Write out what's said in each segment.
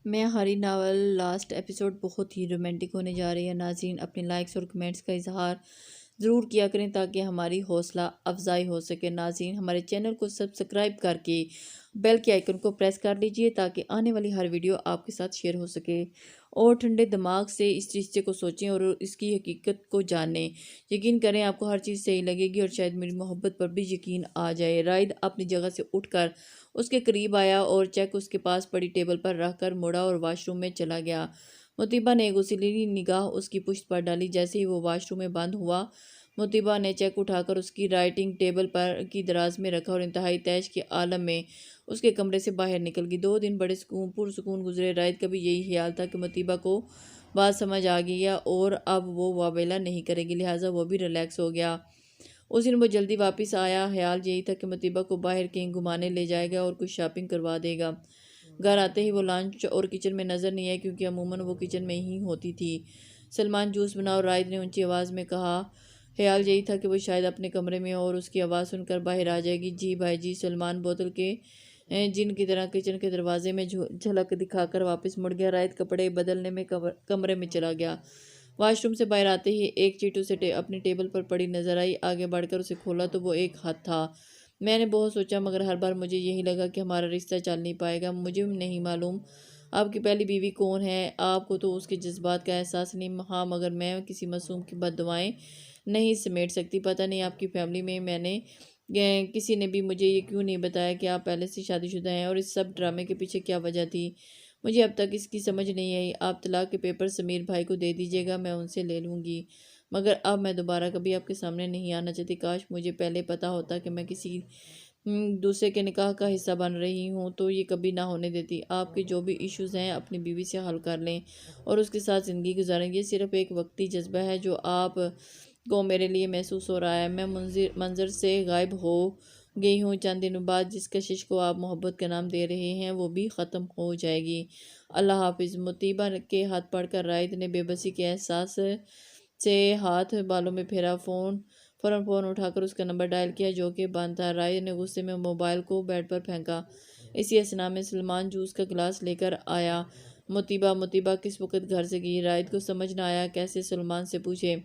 میں ہری novel last episode بہت ہی romantic ہونے جا رہی ہے۔ ناظرین اپنے لائکس اور کمنٹس کا اظہار ضرور کیا کریں تاکہ ہماری حوصلہ افزائی ہو سکے۔ ناظرین ہمارے چینل کو سبسکرائب کر کے بیل کے آئیکن کو پریس کر لیجئے تاکہ آنے والی ہر ویڈیو آپ کے ساتھ شیئر ہو سکے، اور ٹھنڈے دماغ سے اس رشتے کو سوچیں اور اس کی حقیقت کو جانیں۔ یقین کریں آپ کو ہر چیز صحیح لگے گی اور شاید میری محبت پر بھی یقین آ جائے۔ رائد اپنی جگہ سے اٹھ کر اس کے قریب آیا اور چیک اس کے پاس پڑی ٹیبل پر رکھ کر مڑا اور واش روم میں چلا گیا۔ مطیبہ نے غصیلی نگاہ اس کی پشت پر ڈالی۔ جیسے ہی وہ واش روم میں بند ہوا، مطیبہ نے چیک اٹھا کر اس کی رائٹنگ ٹیبل پر کی دراز میں رکھا اور انتہائی تیش کے عالم میں اس کے کمرے سے باہر نکل گئی۔ 2 دن بڑے پرسکون گزرے۔ رائد کا بھی یہی خیال تھا کہ مطیبہ کو بات سمجھ آ گئی ہے اور اب وہ واویلا نہیں کرے گی، لہٰذا وہ بھی ریلیکس ہو گیا۔ اس دن وہ جلدی واپس آیا۔ خیال یہی تھا کہ مطیبہ کو باہر کہیں گھمانے لے جائے گا اور کچھ شاپنگ کروا دے گا۔ گھر آتے ہی وہ لانچ اور کچن میں نظر نہیں آئی کیونکہ عموماً وہ کچن میں ہی ہوتی تھی۔ سلمان جوس بنا اور رائد نے اونچی آواز میں کہا۔ خیال یہی تھا کہ وہ شاید اپنے کمرے میں ہو اور اس کی آواز سن کر باہر آ جائے گی۔ جی بھائی جی، سلمان بوتل کے جن کی طرح کچن کے دروازے میں جھلک دکھا کر واپس مڑ گیا۔ رائد کپڑے بدلنے میں کمرے میں چلا گیا۔ واش روم سے باہر آتے ہی ایک چیٹ اسے اپنی ٹیبل پر پڑی نظر آئی۔ آگے بڑھ کر اسے کھولا تو وہ ایک خط تھا۔ میں نے بہت سوچا مگر ہر بار مجھے یہی لگا کہ ہمارا رشتہ چل نہیں پائے گا۔ مجھے نہیں معلوم آپ کی پہلی بیوی کون ہے، آپ کو تو اس کے جذبات کا احساس نہیں۔ ہاں مگر میں کسی معصوم کی بد دعائیں نہیں سمیٹ سکتی۔ پتہ نہیں آپ کی فیملی میں کسی نے بھی مجھے یہ کیوں نہیں بتایا کہ آپ پہلے سے شادی شدہ ہیں، اور اس سب ڈرامے کے پیچھے کیا وجہ تھی؟ مجھے اب تک اس کی سمجھ نہیں آئی۔ آپ طلاق کے پیپر سمیر بھائی کو دے دیجیے گا، میں ان سے لے لوں گی، مگر اب میں دوبارہ کبھی آپ کے سامنے نہیں آنا چاہتی۔ کاش مجھے پہلے پتا ہوتا کہ میں کسی دوسرے کے نکاح کا حصہ بن رہی ہوں تو یہ کبھی نہ ہونے دیتی۔ آپ کے جو بھی ایشوز ہیں اپنی بیوی سے حل کر لیں اور اس کے ساتھ زندگی گزاریں۔ یہ صرف ایک وقتی جذبہ ہے جو آپ کو میرے لیے محسوس ہو رہا ہے۔ میں منظر سے غائب ہو گئی ہوں، چند دنوں بعد جس کشش کو آپ محبت کا نام دے رہے ہیں وہ بھی ختم ہو جائے گی۔ اللہ حافظ۔ مطیبہ کے ہاتھ پڑھ کر رائد نے بے بسی کے احساس سے ہاتھ بالوں میں پھیرا۔ فوراً فون اٹھا کر اس کا نمبر ڈائل کیا جو کہ بند تھا۔ رائد نے غصے میں موبائل کو بیڈ پر پھینکا۔ اسی اثنا میں سلمان جوس کا گلاس لے کر آیا۔ مطیبہ کس وقت گھر سے گئی؟ رائد کو سمجھ نہ آیا کیسے سلمان سے پوچھے،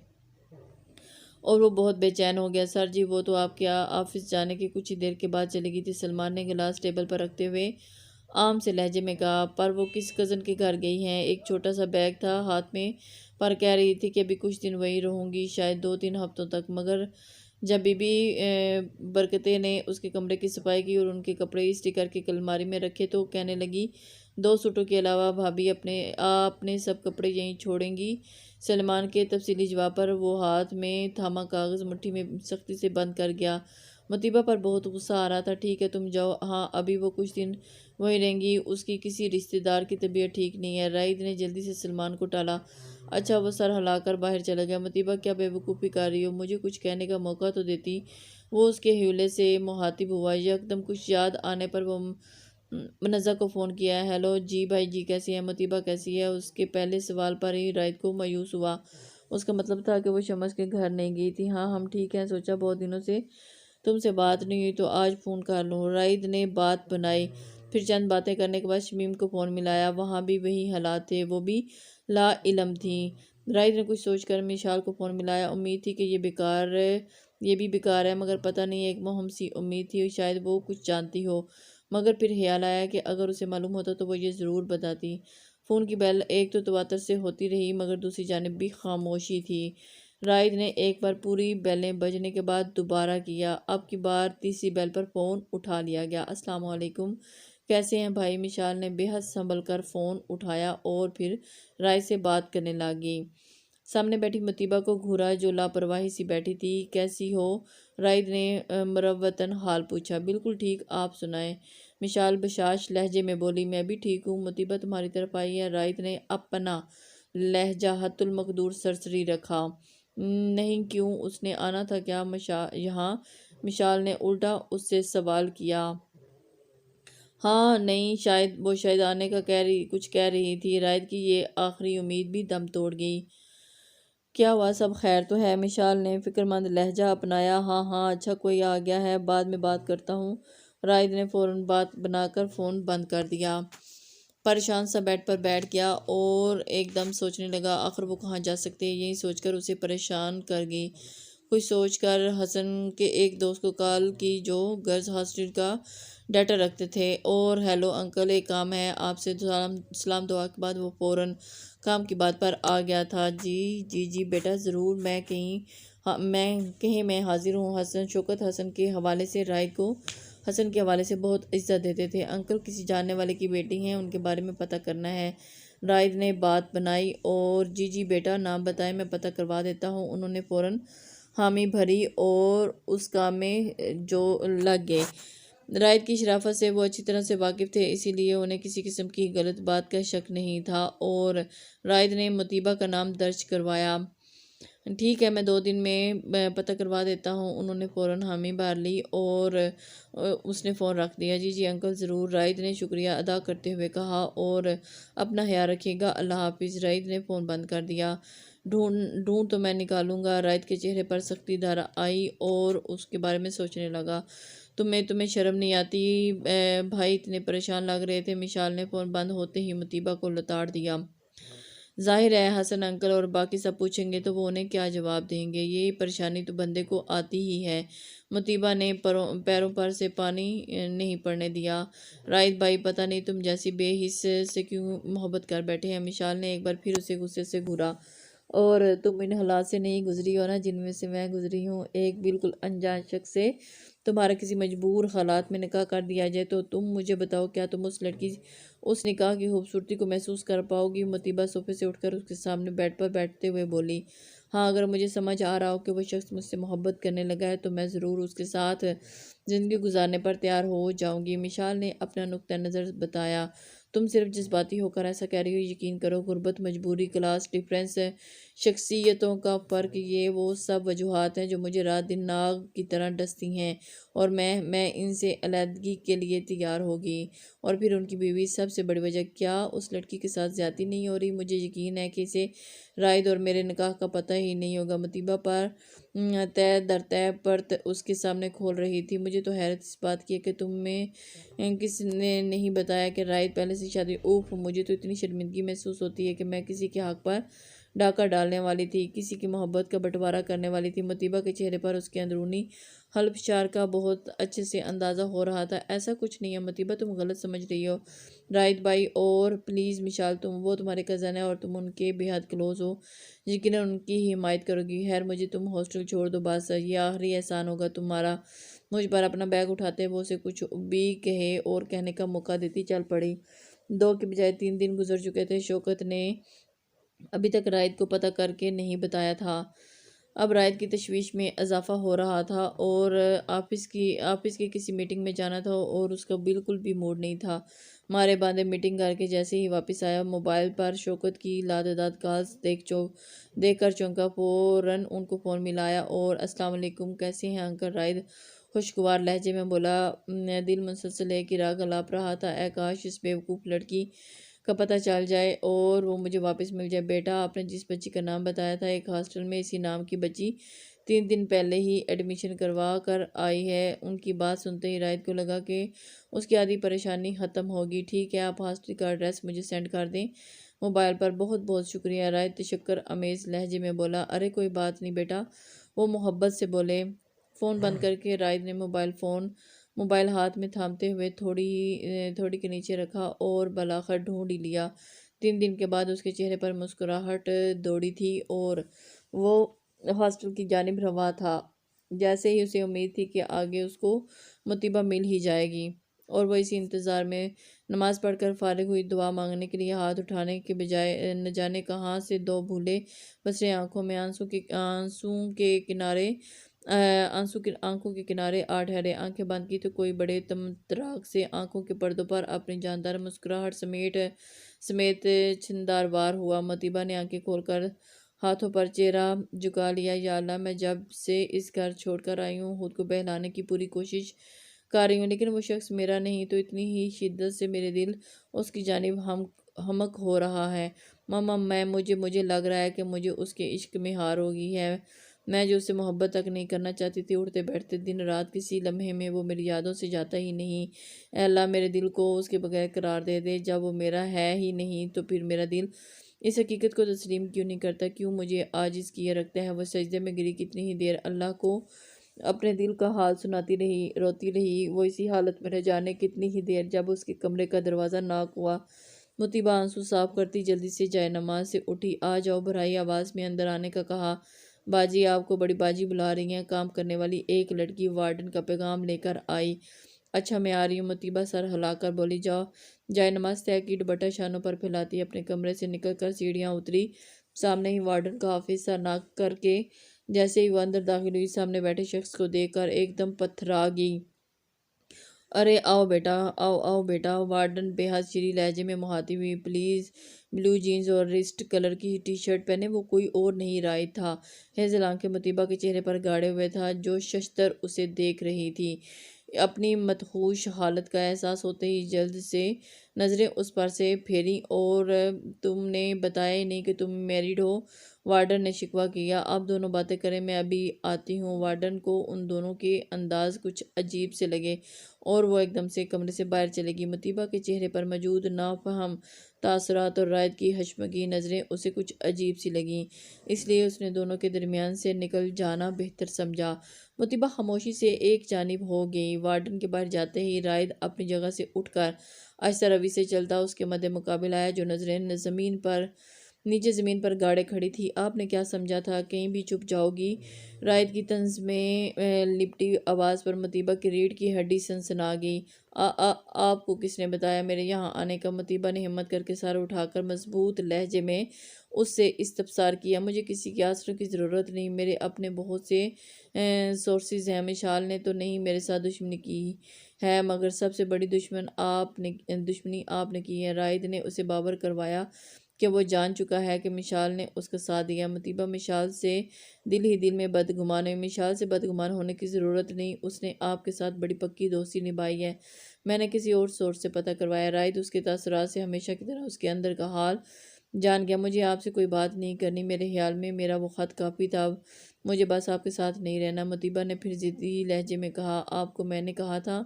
اور وہ بہت بے چین ہو گیا۔ سر جی، وہ تو آپ کے آفس جانے کے کچھ ہی دیر کے بعد چلی گئی تھی، سلمان نے گلاس ٹیبل پر رکھتے ہوئے عام سے لہجے میں کہا۔ پر وہ کس کزن کے گھر گئی ہیں؟ ایک چھوٹا سا بیگ تھا ہاتھ میں، پر کہہ رہی تھی کہ ابھی کچھ دن وہیں رہوں گی، شاید 2-3 ہفتوں تک۔ مگر جب بی بی برکتیں نے اس کے کمرے کی صفائی کی اور ان کے کپڑے استری کر کے الماری میں رکھے تو کہنے لگی 2 سوٹوں کے علاوہ بھابی اپنے سب کپڑے یہیں چھوڑیں گی۔ سلمان کے تفصیلی جواب پر وہ ہاتھ میں تھاما کاغذ مٹھی میں سختی سے بند کر گیا۔ مطیبہ پر بہت غصہ آ رہا تھا۔ ٹھیک ہے تم جاؤ، ہاں ابھی وہ کچھ دن وہیں رہیں گی، اس کی کسی رشتہ دار کی طبیعت ٹھیک نہیں ہے۔ رائد نے جلدی سے سلمان کو ٹالا۔ اچھا، وہ سر ہلا کر باہر چلا گیا۔ مطیبہ کیا بے وقوفی کر رہی ہو، مجھے کچھ کہنے کا موقع تو دیتی۔ وہ اس کے حوالے سے مخاطب ہوا۔ یکدم کچھ یاد آنے پر وہ منزہ کو فون کیا۔ ہیلو جی بھائی جی، کیسی ہیں مطیبہ؟ کیسی ہے؟ اس کے پہلے سوال پر ہی رائد کو مایوس ہوا۔ اس کا مطلب تھا کہ وہ شمس کے گھر نہیں گئی تھی۔ ہاں ہم ٹھیک ہیں، سوچا بہت دنوں سے تم سے بات نہیں ہوئی تو آج فون کر لوں۔ رائد نے بات بنائی۔ پھر چند باتیں کرنے کے بعد شمیم کو فون ملایا۔ وہاں بھی وہی حالات تھے، وہ بھی لا علم تھیں۔ رائد نے کچھ سوچ کر مشال کو فون ملایا۔ امید تھی کہ یہ بھی بیکار ہے، مگر پتہ نہیں، ایک مہم سی امید تھی شاید وہ کچھ جانتی ہو۔ مگر پھر خیال آیا کہ اگر اسے معلوم ہوتا تو وہ یہ ضرور بتاتی۔ فون کی بیل ایک تو تواتر سے ہوتی رہی مگر دوسری جانب بھی خاموشی تھی۔ رائد نے ایک بار پوری بیلیں بجنے کے بعد دوبارہ کیا۔ اب کی بار تیسری بیل پر فون اٹھا لیا گیا۔ السلام علیکم، کیسے ہیں بھائی؟ مشال نے بے حد سنبھل کر فون اٹھایا اور پھر رائد سے بات کرنے لگی۔ سامنے بیٹھی مطیبہ کو گھورا جو لاپرواہی سی بیٹھی تھی۔ کیسی ہو؟ رائد نے مروتاً حال پوچھا۔ بالکل ٹھیک، آپ سنائیں؟ مشال بشاش لہجے میں بولی۔ میں بھی ٹھیک ہوں۔ مطیبہ تمہاری طرف آئی ہے؟ رائد نے اپنا لہجہ حد المقدور سرسری رکھا۔ نہیں، کیوں؟ اس نے آنا تھا کیا یہاں؟ مشال نے الٹا اس سے سوال کیا۔ ہاں نہیں، وہ شاید آنے کا کچھ کہہ رہی تھی۔ رائد کی یہ آخری امید بھی دم توڑ گئی۔ کیا ہوا؟ سب خیر تو ہے؟ مشال نے فکرمند لہجہ اپنایا۔ ہاں ہاں، اچھا کوئی آ گیا ہے، بعد میں بات کرتا ہوں۔ رائد نے فوراً بات بنا کر فون بند کر دیا۔ پریشان سا بیڈ پر بیٹھ گیا اور ایک دم سوچنے لگا آخر وہ کہاں جا سکتے ہیں۔ یہی سوچ کر اسے پریشان کر گئی۔ کچھ سوچ کر حسن کے ایک دوست کو کال کی جو گرلز ہاسٹل کا ڈیٹا رکھتے تھے، اور ہیلو انکل، ایک کام ہے آپ سے۔ سلام دعا کے بعد وہ فوراً کام کی بات پر آ گیا تھا۔ جی بیٹا ضرور، میں کہیں میں حاضر ہوں۔ حسن شوکت حسن کے حوالے سے رائد کو حسن کے حوالے سے بہت عزت دیتے تھے۔ انکل کسی جاننے والے کی بیٹی ہیں، ان کے بارے میں پتہ کرنا ہے۔ رائد نے بات بنائی اور جی بیٹا نام بتائیں، میں پتہ کروا دیتا ہوں۔ انہوں نے فوراً حامی بھری اور اس کام میں جو لگ گئے۔ رائد کی شرافت سے وہ اچھی طرح سے واقف تھے، اسی لیے انہیں کسی قسم کی غلط بات کا شک نہیں تھا، اور رائد نے مطیبہ کا نام درج کروایا۔ ٹھیک ہے، میں 2 دن میں پتہ کروا دیتا ہوں۔ انہوں نے فوراً حامی بھر لی اور اس نے فون رکھ دیا۔ جی انکل ضرور، رائد نے شکریہ ادا کرتے ہوئے کہا، اور اپنا خیال رکھیے گا، اللہ حافظ۔ رائد نے فون بند کر دیا۔ ڈھونڈ تو میں نکالوں گا۔ رائد کے چہرے پر سختی دھار آئی اور اس کے بارے میں سوچنے لگا۔ تمہیں شرم نہیں آتی؟ بھائی اتنے پریشان لگ رہے تھے۔ مشال نے فون بند ہوتے ہی مطیبہ کو لتاڑ دیا۔ ظاہر ہے حسن انکل اور باقی سب پوچھیں گے تو وہ انہیں کیا جواب دیں گے؟ یہ پریشانی تو بندے کو آتی ہی ہے۔ مطیبہ نے پیروں پر سے پانی نہیں پڑنے دیا۔ رائد بھائی پتہ نہیں تم جیسی بے حس سے کیوں محبت کر بیٹھے ہیں؟ مشال نے ایک بار پھر اسے غصے سے گھورا۔ اور تم ان حالات سے نہیں گزری ہو نا جن میں سے میں گزری ہوں۔ ایک بالکل انجان شخص سے تمہارا کسی مجبور حالات میں نکاح کر دیا جائے تو تم مجھے بتاؤ، کیا تم اس نکاح کی خوبصورتی کو محسوس کر پاؤ گی؟ مطیبہ صوفے سے اٹھ کر اس کے سامنے بیڈ پر بیٹھتے ہوئے بولی۔ ہاں، اگر مجھے سمجھ آ رہا ہو کہ وہ شخص مجھ سے محبت کرنے لگا ہے تو میں ضرور اس کے ساتھ زندگی گزارنے پر تیار ہو جاؤں گی۔ مشال نے اپنا نقطہ نظر بتایا۔ تم صرف جذباتی ہو کر ایسا کہہ رہی ہو۔ یقین کرو، غربت، مجبوری، کلاس ڈفرینس، شخصیتوں کا فرق، یہ وہ سب وجوہات ہیں جو مجھے رات دن ناگ کی طرح ڈستی ہیں، اور میں ان سے علیحدگی کے لیے تیار ہوگی۔ اور پھر ان کی بیوی، سب سے بڑی وجہ، کیا اس لڑکی کے ساتھ زیادتی نہیں ہو رہی؟ مجھے یقین ہے کہ اسے رائد اور میرے نکاح کا پتہ ہی نہیں ہوگا۔ مطیبہ پر تہ در تہ پرت اس کے سامنے کھول رہی تھی۔ مجھے تو حیرت اس بات کی ہے کہ تمہیں کس نے نہیں بتایا کہ رائد پہلے سے شادی۔ اوف، مجھے تو اتنی شرمندگی محسوس ہوتی ہے کہ میں کسی کے حق پر ڈاکہ ڈالنے والی تھی، کسی کی محبت کا بٹوارا کرنے والی تھی۔ مطیبہ کے چہرے پر اس کے اندرونی ہلچال کا بہت اچھے سے اندازہ ہو رہا تھا۔ ایسا کچھ نہیں ہے مطیبہ، تم غلط سمجھ رہی ہو۔ رائد بھائی اور پلیز مشال، وہ تمہارے کزن ہے اور تم ان کے بے حد کلوز ہو، یقیناً ان کی ہی حمایت کرو گی۔ خیر، مجھے تم ہاسٹل چھوڑ دو بس، یہ آخری احسان ہوگا تمہارا مجھ پر۔ اپنا بیگ اٹھاتے وہ اسے کچھ بھی کہے اور کہنے کا موقع دیتی چل پڑی۔ 2 کے بجائے 3 دن گزر چکے تھے۔ شوکت نے ابھی تک رائد کو پتہ کر کے نہیں بتایا تھا۔ اب رائد کی تشویش میں اضافہ ہو رہا تھا اور آفس کی کسی میٹنگ میں جانا تھا اور اس کا بالکل بھی موڈ نہیں تھا۔ مارے باندھے میٹنگ کر کے جیسے ہی واپس آیا، موبائل پر شوکت کی لادعداد کالز دیکھ کر چونکا۔ فوراً ان کو فون ملایا اور السلام علیکم، کیسے ہیں انکل؟ رائد خوشگوار لہجے میں بولا۔ دل مسلسل ایک ہی راگ الاپ رہا تھا، اے کاش اس بیوقوف لڑکی کا پتہ چل جائے اور وہ مجھے واپس مل جائے۔ بیٹا، آپ نے جس بچی کا نام بتایا تھا، ایک ہاسٹل میں اسی نام کی بچی 3 دن پہلے ہی ایڈمیشن کروا کر آئی ہے۔ ان کی بات سنتے ہی رائد کو لگا کہ اس کی آدھی پریشانی ختم ہوگی۔ ٹھیک ہے، آپ ہاسٹل کا ایڈریس مجھے سینڈ کر دیں موبائل پر۔ بہت بہت شکریہ، رائد تشکر آمیز لہجے میں بولا۔ ارے کوئی بات نہیں بیٹا، وہ محبت سے بولے۔ فون بند کر کے رائد نے موبائل ہاتھ میں تھامتے ہوئے تھوڑی کے نیچے رکھا اور بالآخر ڈھونڈ ہی لیا۔ 3 دن کے بعد اس کے چہرے پر مسکراہٹ دوڑی تھی اور وہ ہاسٹل کی جانب رواں تھا، جیسے ہی اسے امید تھی کہ آگے اس کو مطیبہ مل ہی جائے گی، اور وہ اسی انتظار میں نماز پڑھ کر فارغ ہوئی۔ دعا مانگنے کے لیے ہاتھ اٹھانے کے بجائے نہ جانے کہاں سے 2 بھولے بسرے آنکھوں میں آنکھوں کے کنارے آ ٹھہرے۔ آنکھیں بند کی تو کوئی بڑے تمطراق سے آنکھوں کے پردوں پر اپنی جاندار مسکراہٹ سمیت چھندار وار ہوا۔ مطیبہ نے آنکھیں کھول کر ہاتھوں پر چہرہ جھکا لیا۔ یا اللہ، میں جب سے اس گھر چھوڑ کر آئی ہوں خود کو بہلانے کی پوری کوشش کر رہی ہوں، لیکن وہ شخص میرا نہیں تو اتنی ہی شدت سے میرے دل اس کی جانب ہمک ہو رہا ہے۔ ماما، مجھے لگ رہا ہے کہ مجھے اس کے عشق میں ہار ہو گئی ہے۔ میں جو اسے محبت تک نہیں کرنا چاہتی تھی، اٹھتے بیٹھتے دن رات کسی لمحے میں وہ میری یادوں سے جاتا ہی نہیں۔ اے اللہ میرے دل کو اس کے بغیر قرار دے دے، جب وہ میرا ہے ہی نہیں تو پھر میرا دل اس حقیقت کو تسلیم کیوں نہیں کرتا، کیوں مجھے عاجز کیے رکھتا ہے۔ وہ سجدے میں گری کتنی ہی دیر اللہ کو اپنے دل کا حال سناتی رہی، روتی رہی۔ وہ اسی حالت میں نہ جانے کتنی ہی دیر، جب اس کے کمرے کا دروازہ ناک ہوا۔ مطیبہ آنسو صاف کرتی جلدی سے جائے نماز سے اٹھی۔ آ جاؤ بھرائی آواز میں اندر آنے کا کہا۔ باجی آپ کو بڑی باجی بلا رہی ہیں، کام کرنے والی ایک لڑکی وارڈن کا پیغام لے کر آئی۔ اچھا میں آ رہی ہوں، مطیبہ سر ہلا کر بولی۔ جاؤ جائے نماز طے کی دوپٹہ شانوں پر پھیلاتی اپنے کمرے سے نکل کر سیڑھیاں اتری۔ سامنے ہی وارڈن کا آفس تھا۔ ناک کر کے جیسے ہی وہ اندر داخل ہوئی، سامنے بیٹھے شخص کو دیکھ کر ایک دم پتھرا گئی۔ ارے آؤ بیٹا، آؤ آؤ بیٹا، وارڈن بے حد شری لہجے میں مہاتی ہوئی۔ پلیز بلو جینز اور رسٹ کلر کی ٹی شرٹ پہنے، وہ کوئی اور نہیں رائد تھا۔ ہیزل آنکھیں مطیبہ کے چہرے پر گاڑے ہوئے تھا، جو ششتر اسے دیکھ رہی تھی۔ اپنی مدہوش حالت کا احساس ہوتے ہی جلد سے نظریں اس پر سے پھیریں۔ اور تم نے بتایا ہی نہیں کہ تم میریڈ ہو، وارڈن نے شکوہ کیا۔ آپ دونوں باتیں کریں، میں ابھی آتی ہوں۔ وارڈن کو ان دونوں کے انداز کچھ عجیب سے لگے اور وہ ایک دم سے کمرے سے باہر چلے گی۔ مطیبہ کے چہرے پر موجود نافہم تاثرات اور رائد کی حشمگی نظریں اسے کچھ عجیب سی لگیں، اس لیے اس نے دونوں کے درمیان سے نکل جانا بہتر سمجھا۔ مطیبہ خاموشی سے ایک جانب ہو گئی۔ وارڈن کے باہر جاتے ہی رائد اپنی جگہ سے اٹھ کر آہستہ روی سے چلتا اس کے مد مقابل آیا، جو نظریں نیچے زمین پر گاڑے کھڑی تھی۔ آپ نے کیا سمجھا تھا، کہیں بھی چھپ جاؤ گی؟ رائد کی طنز میں لپٹی آواز پر مطیبہ کی ریڑھ کی ہڈی سنسنا گئی۔ آپ کو کس نے بتایا میرے یہاں آنے کا؟ مطیبہ نے ہمت کر کے سر اٹھا کر مضبوط لہجے میں اس سے استفسار کیا۔ مجھے کسی کے آسروں کی ضرورت نہیں، میرے اپنے بہت سے سورسز ہیں۔ مشال نے تو نہیں میرے ساتھ دشمنی کی ہے، مگر سب سے بڑی دشمنی آپ نے کی ہے۔ رائد نے اسے باور کروایا کہ وہ جان چکا ہے کہ مشال نے اس کا ساتھ دیا۔ مطیبہ مشال سے دل ہی دل میں بدگمان ہوئی۔ مشال سے بدگمان ہونے کی ضرورت نہیں، اس نے آپ کے ساتھ بڑی پکی دوستی نبھائی ہے۔ میں نے کسی اور سورس سے پتہ کروایا۔ رائد اس کے تاثرات سے ہمیشہ کی طرح اس کے اندر کا حال جان گیا۔ مجھے آپ سے کوئی بات نہیں کرنی، میرے خیال میں میرا وہ خط کافی تھا، اب مجھے بس آپ کے ساتھ نہیں رہنا۔ مطیبہ نے پھر ضدی لہجے میں کہا۔ آپ کو میں نے کہا تھا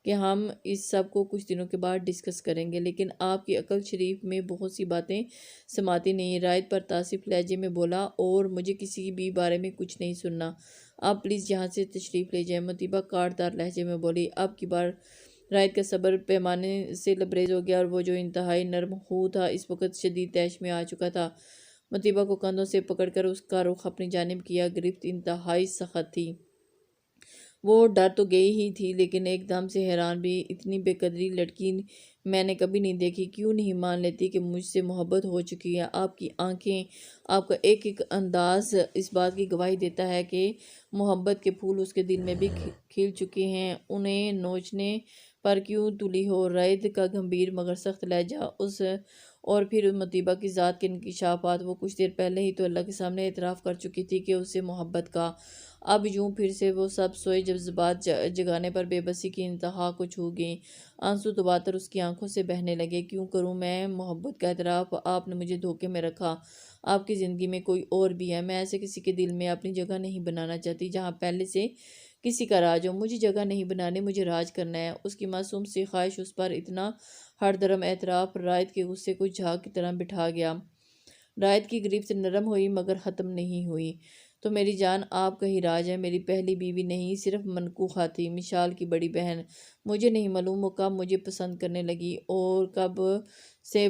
کہ ہم اس سب کو کچھ دنوں کے بعد ڈسکس کریں گے، لیکن آپ کی عقل شریف میں بہت سی باتیں سماتی نہیں۔ رائد پر تعصب لہجے میں بولا۔ اور مجھے کسی بھی بارے میں کچھ نہیں سننا، آپ پلیز یہاں سے تشریف لے جائیں۔ مطیبہ کاٹ دار لہجے میں بولی۔ اب کی بار رائد کا صبر پیمانے سے لبریز ہو گیا، اور وہ جو انتہائی نرم خو تھا اس وقت شدید طیش میں آ چکا تھا۔ مطیبہ کو کندھوں سے پکڑ کر اس کا رخ اپنی جانب کیا۔ گرفت انتہائی سخت تھی۔ وہ ڈر تو گئی ہی تھی، لیکن ایک دم سے حیران بھی۔ اتنی بے قدری لڑکی میں نے کبھی نہیں دیکھی، کیوں نہیں مان لیتی کہ مجھ سے محبت ہو چکی ہے؟ آپ کی آنکھیں، آپ کا ایک ایک انداز اس بات کی گواہی دیتا ہے کہ محبت کے پھول اس کے دل میں بھی کھل چکے ہیں، انہیں نوچنے پر کیوں تلی ہو؟ رائد کا گمبھیر مگر سخت لہجہ اور پھر مطیبہ کی ذات کے انکشافات۔ وہ کچھ دیر پہلے ہی تو اللہ کے سامنے اعتراف کر چکی تھی کہ اسے محبت کا، اب یوں پھر سے وہ سب سوئے جذبات جگانے پر بے بسی کی انتہا کو چھو گئیں۔ آنسو دباتر اس کی آنکھوں سے بہنے لگے۔ کیوں کروں میں محبت کا اعتراف؟ آپ نے مجھے دھوکے میں رکھا، آپ کی زندگی میں کوئی اور بھی ہے۔ میں ایسے کسی کے دل میں اپنی جگہ نہیں بنانا چاہتی جہاں پہلے سے کسی کا راج ہو۔ مجھے جگہ نہیں بنانی، مجھے راج کرنا ہے۔ اس کی معصوم سی خواہش، اس پر اتنا ہر درم اعتراف رائد کے غصے کو جھاگ کی طرح بٹھا گیا۔ رائد کی گرفت نرم ہوئی مگر ختم نہیں ہوئی۔ تو میری جان، آپ کا ہی راج ہے، میری پہلی بیوی نہیں، صرف منکوحہ تھی، مشال کی بڑی بہن۔ مجھے نہیں معلوم وہ کب مجھے پسند کرنے لگی اور کب سے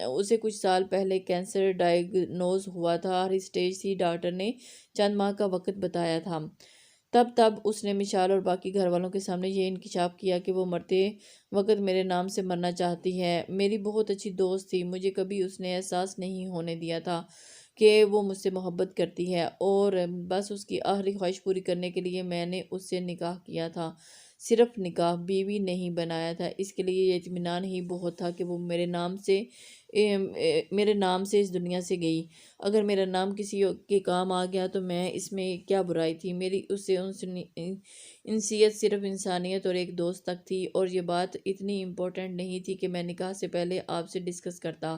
اسے کچھ سال پہلے کینسر ڈائیگنوز ہوا تھا، ہر اسٹیج تھی، ڈاکٹر نے چند ماہ کا وقت بتایا تھا۔ تب اس نے مشال اور باقی گھر والوں کے سامنے یہ انکشاف کیا کہ وہ مرتے وقت میرے نام سے مرنا چاہتی ہے۔ میری بہت اچھی دوست تھی، مجھے کبھی اس نے احساس نہیں ہونے دیا تھا کہ وہ مجھ سے محبت کرتی ہے، اور بس اس کی آخری خواہش پوری کرنے کے لیے میں نے اس سے نکاح کیا تھا، صرف نکاح، بیوی نہیں بنایا تھا۔ اس کے لیے یہ اطمینان ہی بہت تھا کہ وہ میرے نام سے اس دنیا سے گئی۔ اگر میرا نام کسی کے کام آ گیا تو میں اس میں کیا برائی تھی؟ میری اس سے انسیت صرف انسانیت اور ایک دوست تک تھی، اور یہ بات اتنی امپورٹنٹ نہیں تھی کہ میں نکاح سے پہلے آپ سے ڈسکس کرتا۔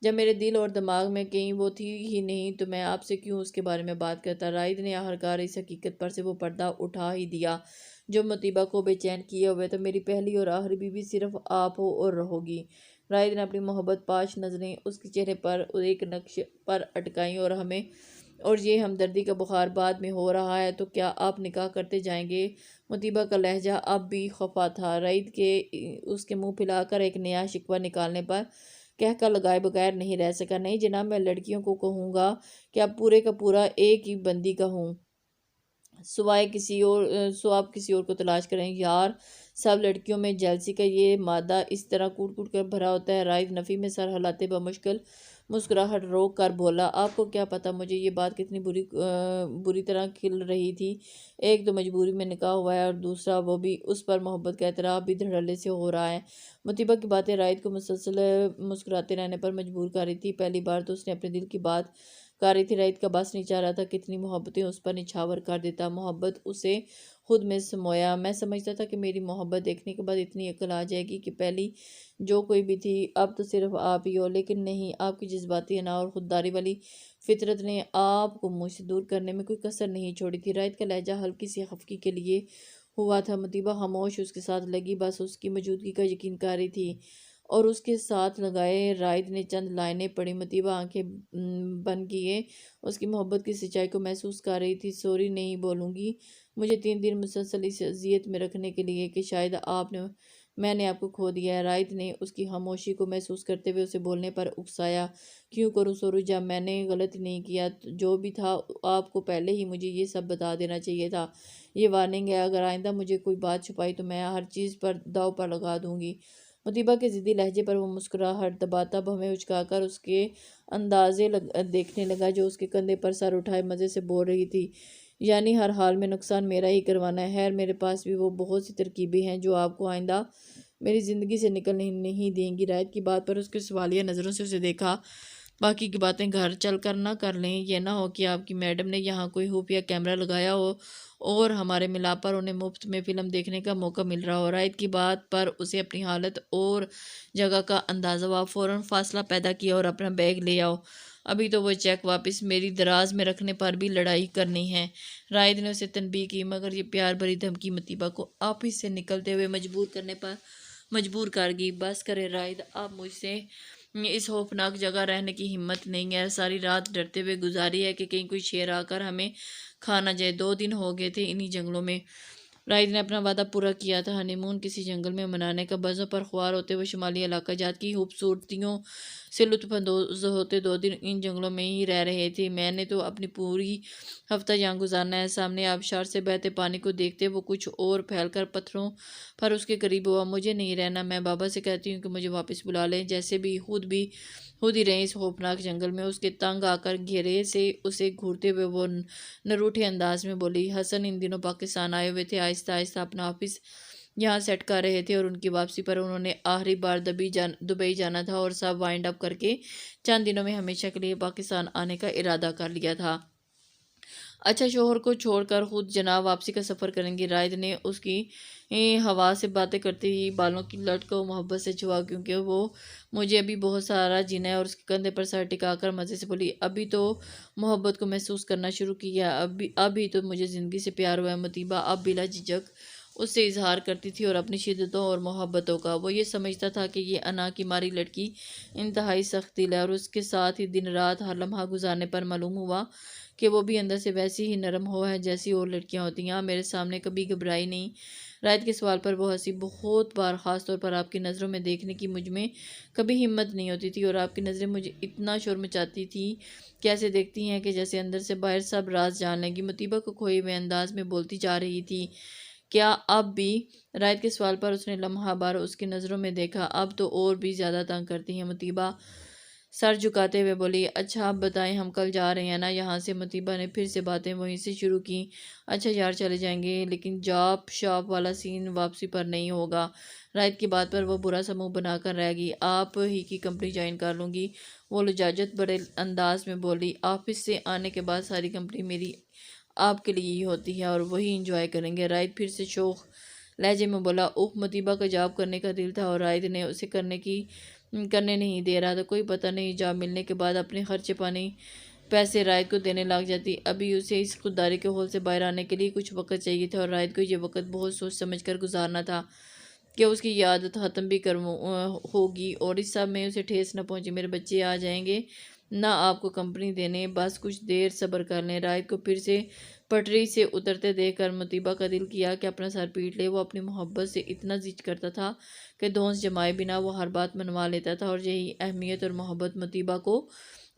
جب میرے دل اور دماغ میں کہیں وہ تھی ہی نہیں تو میں آپ سے کیوں اس کے بارے میں بات کرتا۔ رائد نے آخرکار اس حقیقت پر سے وہ پردہ اٹھا ہی دیا جو مطیبہ کو بے چین کیے ہوئے تو میری پہلی اور آخری بیوی صرف آپ ہو اور رہو گی۔ رائد نے اپنی محبت پاش نظریں اس کے چہرے پر ایک نقش پر اٹکائیں اور یہ ہمدردی کا بخار بعد میں ہو رہا ہے تو کیا آپ نکاح کرتے جائیں گے؟ مطیبہ کا لہجہ اب بھی خفا تھا۔ رائد کے اس کے منہ پھیلا کر ایک نیا شکوہ نکالنے پر کہہ کر لگائے بغیر نہیں رہ سکا۔ نہیں جناب، میں لڑکیوں کو کہوں گا کہ اب پورے کا پورا ایک ہی بندی کا ہوں، سو آپ کسی اور کو تلاش کریں۔ یار، سب لڑکیوں میں جیلسی کا یہ مادہ اس طرح کوٹ کوٹ کر بھرا ہوتا ہے۔ رائد نفی میں سر ہلاتے بمشکل مسکراہٹ روک کر بولا، آپ کو کیا پتا مجھے یہ بات کتنی بری طرح کھل رہی تھی۔ ایک تو مجبوری میں نکاح ہوا ہے اور دوسرا وہ بھی اس پر محبت کا اعتراف بھی دھڑلے سے ہو رہا ہے۔ مطیبہ کی باتیں رائد کو مسلسل مسکراتے رہنے پر مجبور کر رہی تھی۔ پہلی بار تو اس نے اپنے دل کی بات کر رہی تھی۔ رائد کا بس نہیں چاہ رہا تھا کتنی محبتیں اس پر نچھاور کر دیتا۔ محبت اسے خود میں سمویا۔ میں سمجھتا تھا کہ میری محبت دیکھنے کے بعد اتنی عقل آ جائے گی کہ پہلی جو کوئی بھی تھی اب تو صرف آپ ہی ہو، لیکن نہیں، آپ کی جذباتی انا اور خودداری والی فطرت نے آپ کو مجھ سے دور کرنے میں کوئی کسر نہیں چھوڑی تھی۔ رائد کا لہجہ ہلکی سی خفگی کے لیے ہوا تھا۔ مطیبہ خاموش اس کے ساتھ لگی، بس اس کی موجودگی کا یقین کر رہی تھی اور اس کے ساتھ لگائے۔ رائد نے چند لائنیں پڑھی۔ مطیبہ آنکھیں بند کیے اس کی محبت کی سچائی کو محسوس کر رہی تھی۔ سوری نہیں بولوں گی مجھے 3 دن مسلسل اس اذیت میں رکھنے کے لیے کہ شاید میں نے آپ کو کھو دیا ہے۔ رائد نے اس کی خاموشی کو محسوس کرتے ہوئے اسے بولنے پر اکسایا، کیوں کروں سوری جب میں نے غلط نہیں کیا؟ جو بھی تھا آپ کو پہلے ہی مجھے یہ سب بتا دینا چاہیے تھا۔ یہ وارننگ ہے، اگر آئندہ مجھے کوئی بات چھپائی تو میں ہر چیز پر داؤ پر لگا دوں گی۔ مطیبہ کے ضدی لہجے پر وہ مسکراہٹ دباتا بھویں اچکا کر اس کے اندازے دیکھنے لگا جو اس کے کندھے پر سر اٹھائے مزے سے بول رہی تھی، یعنی ہر حال میں نقصان میرا ہی کروانا ہے۔ خیر، میرے پاس بھی وہ بہت سی ترکیبیں ہیں جو آپ کو آئندہ میری زندگی سے نکلنے نہیں دیں گی۔ رائد کی بات پر اس کے سوالیہ نظروں سے اسے دیکھا، باقی کی باتیں گھر چل کر نہ کر لیں، یہ نہ ہو کہ آپ کی میڈم نے یہاں کوئی خفیہ کیمرہ لگایا ہو اور ہمارے ملاپ پر انہیں مفت میں فلم دیکھنے کا موقع مل رہا ہو۔ رائد کی بات پر اسے اپنی حالت اور جگہ کا اندازہ ہوا۔ فوراً فاصلہ پیدا کیا اور اپنا بیگ لے آؤ، ابھی تو وہ چیک واپس میری دراز میں رکھنے پر بھی لڑائی کرنی ہے۔ رائد نے اسے تنبیہ کی، مگر یہ پیار بھری دھمکی مطیبہ کو آفس سے نکلتے ہوئے مجبور کر گئی۔ بس کرے رائد، اب مجھ سے اس خوفناک جگہ رہنے کی ہمت نہیں ہے۔ ساری رات ڈرتے ہوئے گزاری ہے کہ کہیں کوئی شیر آ کر ہمیں کھا نہ جائے۔ 2 دن ہو گئے تھے انہی جنگلوں میں۔ رائد نے اپنا وعدہ پورا کیا تھا، ہنی مون کسی جنگل میں منانے کا۔ بزوں پر خوار ہوتے ہوئے شمالی علاقہ جات کی خوبصورتیوں سے لطف اندوز ہوتے 2 دن ان جنگلوں میں ہی رہ رہے تھے۔ میں نے تو اپنی پوری ہفتہ یہاں گزارنا ہے۔ سامنے آبشار سے بہتے پانی کو دیکھتے وہ کچھ اور پھیل کر پتھروں پر اس کے قریب ہوا۔ مجھے نہیں رہنا، میں بابا سے کہتی ہوں کہ مجھے واپس بلا لیں، جیسے بھی خود ہی رہیں اس خوفناک جنگل میں۔ اس کے تنگ آ کر گھیرے سے اسے گھورتے ہوئے وہ نروٹھے انداز میں بولی، حسن ان دنوں پاکستان آئے ہوئے تھے، آہستہ آہستہ اپنا آفس یہاں سیٹ کر رہے تھے اور ان کی واپسی پر انہوں نے آخری بار دبئی جانا تھا اور سب وائنڈ اپ کر کے چند دنوں میں ہمیشہ کے لیے پاکستان آنے کا ارادہ کر لیا تھا۔ اچھا، شوہر کو چھوڑ کر خود جناب واپسی کا سفر کریں گی؟ رائد نے اس کی ہوا سے باتیں کرتے ہی بالوں کی لٹ کو محبت سے چھوا، کیونکہ وہ مجھے ابھی بہت سارا جینا ہے، اور اس کے کندھے پر سر ٹکا کر مزے سے بولی، ابھی تو محبت کو محسوس کرنا شروع کیا، ابھی تو مجھے زندگی سے پیار ہوا ہے۔ مطیبہ اب بلا جھجک اس سے اظہار کرتی تھی اور اپنی شدتوں اور محبتوں کا۔ وہ یہ سمجھتا تھا کہ یہ انا کی ماری لڑکی انتہائی سخت دل ہے، اور اس کے ساتھ ہی دن رات ہر لمحہ گزارنے پر معلوم ہوا کہ وہ بھی اندر سے ویسی ہی نرم ہو ہے جیسی اور لڑکیاں ہوتی ہیں۔ میرے سامنے کبھی گھبرائی نہیں؟ رائد کے سوال پر وہ ہنسی، بہت بار، خاص طور پر آپ کی نظروں میں دیکھنے کی مجھ میں کبھی ہمت نہیں ہوتی تھی، اور آپ کی نظریں مجھے اتنا شور مچاتی تھیں کہ ایسے دیکھتی ہیں کہ جیسے اندر سے باہر سب راز جان لیں گی۔ مطیبہ کو کھوئے ہوئے انداز میں بولتی جا رہی تھی، کیا اب بھی؟ رائد کے سوال پر اس نے لمحہ بار اس کی نظروں میں دیکھا، اب تو اور بھی زیادہ تنگ کرتی ہیں۔ مطیبہ سر جھکاتے ہوئے بولی، اچھا اب بتائیں، ہم کل جا رہے ہیں نا یہاں سے؟ مطیبہ نے پھر سے باتیں وہیں سے شروع کی، اچھا یار چلے جائیں گے، لیکن جاپ شاپ والا سین واپسی پر نہیں ہوگا۔ رائد کی بات پر وہ برا سا منہ بنا کر رہ گئی، آپ ہی کی کمپنی جوائن کر لوں گی، وہ لجاجت بڑے انداز میں بولی، آفس سے آنے کے بعد ساری کمپنی میری آپ کے لیے ہی ہوتی ہے اور وہی انجوائے کریں گے۔ رائد پھر سے شوخ لہجے میں بولا، اوہ! مطیبہ کا جواب کرنے کا دل تھا اور رائد نے اسے کرنے کی کرنے نہیں دے رہا تھا۔ کوئی پتہ نہیں جاب ملنے کے بعد اپنے خرچے پانی پیسے رائد کو دینے لگ جاتی۔ ابھی اسے اس خودداری کے ہول سے باہر آنے کے لیے کچھ وقت چاہیے تھا، اور رائد کو یہ وقت بہت سوچ سمجھ کر گزارنا تھا کہ اس کی یہ عادت ختم بھی ہوگی اور اس سب میں اسے ٹھیس نہ پہنچے۔ میرے بچے آ جائیں گے نہ آپ کو کمپنی دینے، بس کچھ دیر صبر کر لیں۔ رائد کو پھر سے پٹری سے اترتے دیکھ کر مطیبہ کا دل کیا کہ اپنا سر پیٹ لے۔ وہ اپنی محبت سے اتنا ضد کرتا تھا کہ دھونس جمائے بنا وہ ہر بات منوا لیتا تھا، اور یہی اہمیت اور محبت مطیبہ کو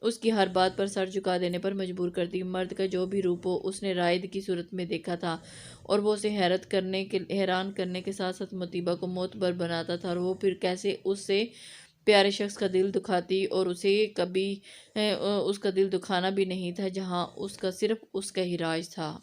اس کی ہر بات پر سر جھکا دینے پر مجبور کرتی۔ مرد کا جو بھی روپ ہو اس نے رائد کی صورت میں دیکھا تھا، اور وہ اسے حیران کرنے کے ساتھ ساتھ مطیبہ کو معتبر بناتا تھا، اور وہ پھر کیسے اس سے پیارے شخص کا دل دکھاتی، اور اسے کبھی اس کا دل دکھانا بھی نہیں تھا جہاں اس کا صرف اس کا ہی راج تھا۔